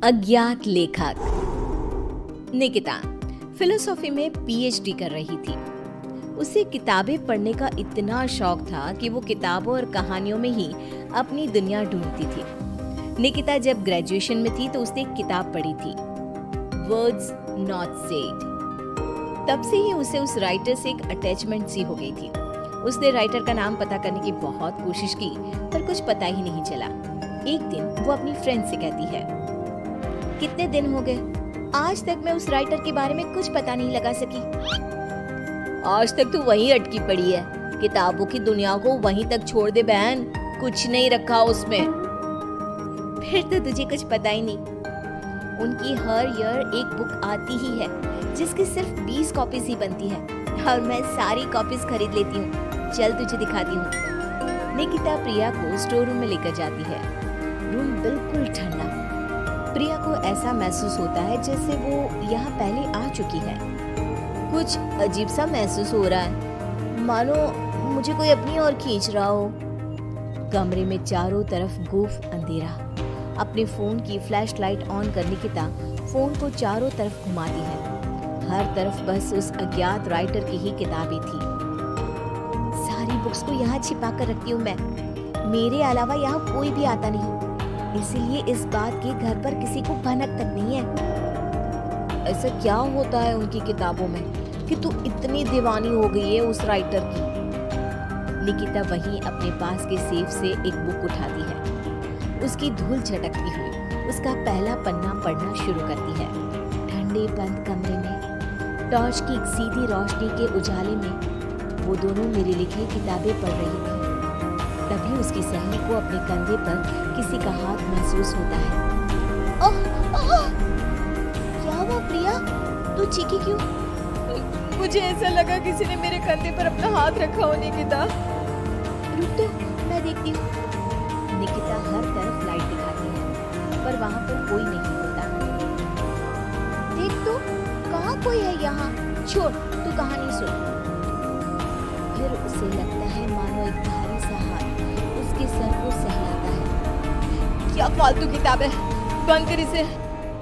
अज्ञात लेखक। निकिता फिलोसॉफी में पीएचडी कर रही थी। उसे किताबें पढ़ने का इतना शौक था कि वो किताबों और कहानियों में ही अपनी दुनिया ढूंढती थी। निकिता जब ग्रेजुएशन में थी तो उसने एक किताब पढ़ी थी, वर्ड्स नॉट सेड। तब से ही उसे उस राइटर से एक अटैचमेंट सी हो गई थी। उसने राइटर का नाम पता करने की बहुत कोशिश की पर कुछ पता ही नहीं चला। एक दिन वो अपनी फ्रेंड से कहती है, कितने दिन हो गए, आज तक मैं उस राइटर के बारे में कुछ पता नहीं लगा सकी। आज तक तू वहीं अटकी पड़ी है, किताबों की दुनिया को वहीं तक छोड़ दे बहन, कुछ नहीं रखा उसमें। फिर तो तुझे कुछ पता ही नहीं। उनकी हर ईयर एक बुक आती ही है जिसकी सिर्फ 20 कॉपीज ही बनती है और मैं सारी कॉपीज खरीद लेती हूँ। चल तुझे दिखाती हूँ। निकिता प्रिया को स्टोर रूम में लेकर जाती है। रूम बिल्कुल ठंडा। प्रिया को ऐसा महसूस होता है जैसे वो यहाँ पहले आ चुकी है। कुछ अजीब सा महसूस हो रहा है, मानो मुझे कोई अपनी ओर खींच रहा हो। कमरे में चारों तरफ गुफ अंधेरा। अपने फोन की फ्लैश लाइट ऑन कर निकिता फोन को चारों तरफ घुमाती है। हर तरफ बस उस अज्ञात राइटर की ही किताबें थी। सारी बुक्स को यहाँ छिपा कर रखती हूँ मैं, मेरे अलावा यहाँ कोई भी आता नहीं, इसीलिए इस बात की घर पर किसी को भनक तक नहीं है। ऐसा क्या होता है उनकी किताबों में कि तू इतनी दीवानी हो गई है उस राइटर की। निकिता वहीं अपने पास के सेफ से एक बुक उठाती है। उसकी धूल झटकती हुई उसका पहला पन्ना पढ़ना शुरू करती है। ठंडे बंद कमरे में टॉर्च की एक सीधी रोशनी के उजाले में वो दोनों मेरी लिखी किताबें पढ़ रही थी। तभी उसकी सहेली को अपने कंधे पर किसी का हाथ महसूस होता है। ओह, ओह! क्या हुआ प्रिया, तू चीखी क्यों? मुझे ऐसा लगा किसी ने मेरे कंधे पर अपना हाथ रखा हो। निकिता रुक तो, मैं देखती हूँ। निकिता हर तरफ लाइट दिखाती है पर वहाँ पर कोई नहीं होता। देख तो, कहाँ कोई है यहाँ? छोड़, तू कहानी सुन। फिर उसे लगता है मानो एक भारी सा हाथ उसके सर को सहलाता है। क्या फालतू किताब है, बंद कर इसे,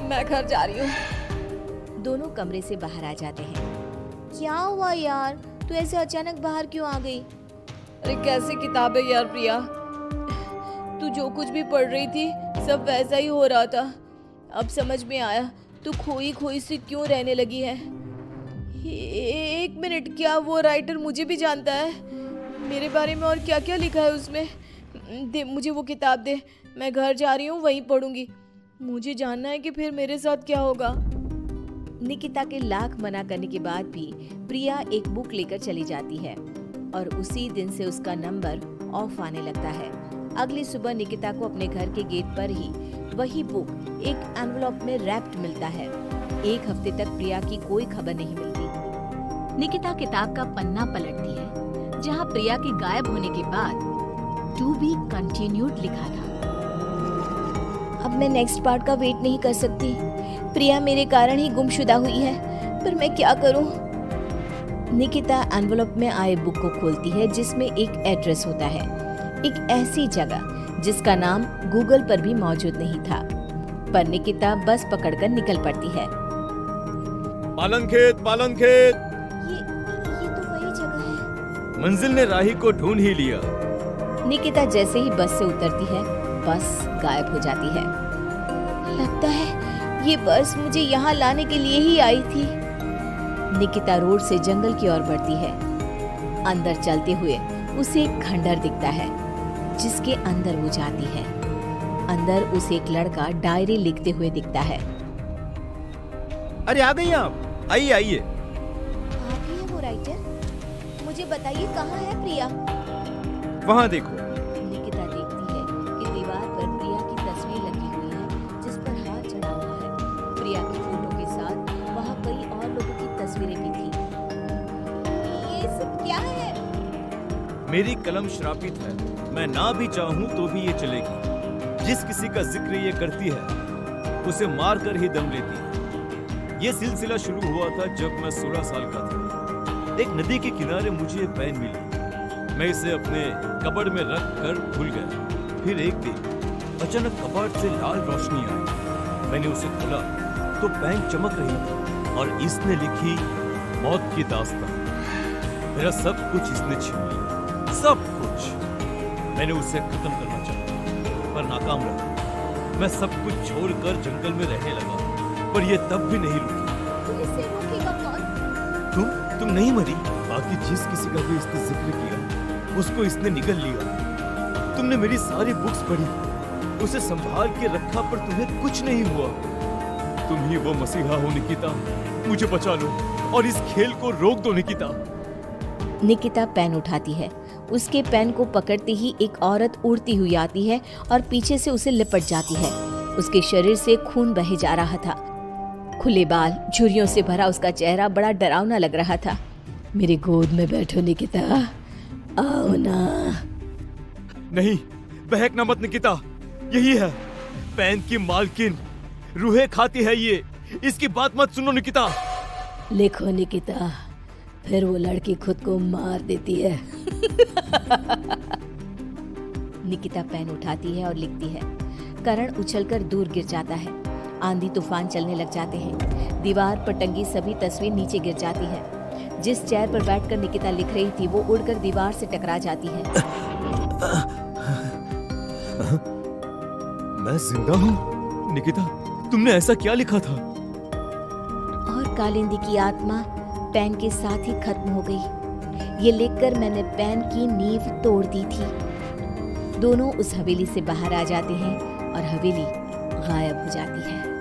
मैं घर जा रही हूँ। दोनों कमरे से बाहर आ जाते हैं। क्या हुआ यार, तू ऐसे अचानक बाहर क्यों आ गई? अरे कैसी किताब है यार प्रिया, तू जो कुछ भी पढ़ रही थी सब वैसा ही हो रहा था। अब समझ में आया तू खोई खोई से क्यों रहने लगी है। एक मिनट, क्या वो राइटर मुझे भी जानता है? मेरे बारे में और क्या क्या लिखा है उसमें? दे मुझे वो किताब दे, मैं घर जा रही हूँ, वहीं पढ़ूंगी। मुझे जानना है कि फिर मेरे साथ क्या होगा। निकिता के लाख मना करने के बाद भी प्रिया एक बुक लेकर चली जाती है और उसी दिन से उसका नंबर ऑफ आने लगता है। अगली सुबह निकिता को अपने घर के गेट पर ही वही बुक एक एनवलप में रैप्ड मिलता है। एक हफ्ते तक प्रिया की कोई खबर नहीं मिलती। निकिता किताब का पन्ना पलटती है जहाँ प्रिया के गायब होने के बाद टू बी कंटिन्यूड लिखा था। अब मैं नेक्स्ट पार्ट का वेट नहीं कर सकती। प्रिया मेरे कारण ही गुमशुदा हुई है, पर मैं क्या करूं? निकिता एनवलप में आए बुक को खोलती है जिसमें एक एड्रेस होता है, एक ऐसी जगह जिसका नाम गूगल पर भी मौजूद नहीं था। पर निकिता बस पकड़कर निकल पड़ती है। पालनखेत, पालनखेत। ये तो वही जगह है। मंजिल ने राही को ढूंढ ही लिया। निकिता जैसे ही बस से उतरती है, बस गायब हो जाती है। लगता है ये बस मुझे यहाँ लाने के लिए ही आई थी। निकिता रोड से जंगल की ओर बढ़ती है। अंदर चलते हुए उसे एक खंडर दिखता है जिसके अंदर वो जाती है। अंदर उसे एक लड़का डायरी लिखते हुए दिखता है। अरे आ गई आप, आइए आइए। आप ही है वो राइटर? मुझे बताइए कहाँ है प्रिया? वहाँ देखो। निकिता देखती है कि दीवार पर प्रिया की तस्वीर लगी हुई है जिस पर हाथ चढ़ा हुआ है। प्रिया की फोटो के साथ वहाँ कई और लोगों की तस्वीरें भी थी। ये सब क्या है? मेरी कलम श्रापित है, मैं ना भी चाहूँ तो भी ये चलेगी। जिस किसी का जिक्र ये करती है उसे मार कर ही दम लेती है। ये सिलसिला शुरू हुआ था जब मैं 16 साल का था। एक नदी के किनारे मुझे ये पेन मिली। मैं इसे अपने कपड़ में रख कर भूल गया। फिर एक दिन अचानक कपड़ से लाल रोशनी आई। मैंने उसे खोला तो पेन चमक रही थी और इसने लिखी मौत की दास्तां। मेरा सब कुछ इसने छीन लिया, सब कुछ। मैंने उसे खत्म करना चाहा पर नाकाम रहा। मैं सब कुछ छोड़कर जंगल में रहने लगा पर यह तब भी नहीं रुकी। तो इसे रोकेगा कौन? तुम नहीं मरी। बाकी जिस किसी का भी इसने जिक्र किया उसको इसने निगल लिया। तुमने मेरी सारी बुक्स पढ़ी, उसे संभाल के रखा पर तुम्हें कुछ नहीं हुआ। तुम ही वो मसीहा हो निकिता, मुझे बचा लो और इस खेल को रोक दो निकिता। निकिता पेन उठाती है। उसके पेन को पकड़ते ही एक औरत उड़ती हुई आती है और पीछे से उसे लिपट जाती है। उसके शरीर से खून बहे जा रहा था। खुले बाल, झुर्रियों से भरा उसका चेहरा बड़ा डरावना लग रहा था। मेरी गोद में बैठो निकिता, आओ ना। नहीं, बहकना मत निकिता, यही है पेन की मालकिन, रूहें खाती है ये। इसकी बात मत सुनो निकिता। लिखो निकिता, फिर वो लड़की खुद को मार देती है। निकिता पेन उठाती है और लिखती है। करण उछलकर दूर गिर जाता है। आंधी तूफान चलने लग जाते हैं। दीवार पर टंगी सभी तस्वीर नीचे गिर जाती है। जिस चेयर पर बैठकर निकिता लिख रही थी वो उड़कर दीवार से टकरा जाती है। मैं जिंदा हूँ निकिता, तुमने ऐसा क्या लिखा था? और कालिंदी की आत्मा पेन के साथ ही खत्म हो गई। ये लिखकर मैंने पेन की नींव तोड़ दी थी। दोनों उस हवेली से बाहर आ जाते हैं और हवेली गायब हो जाती है।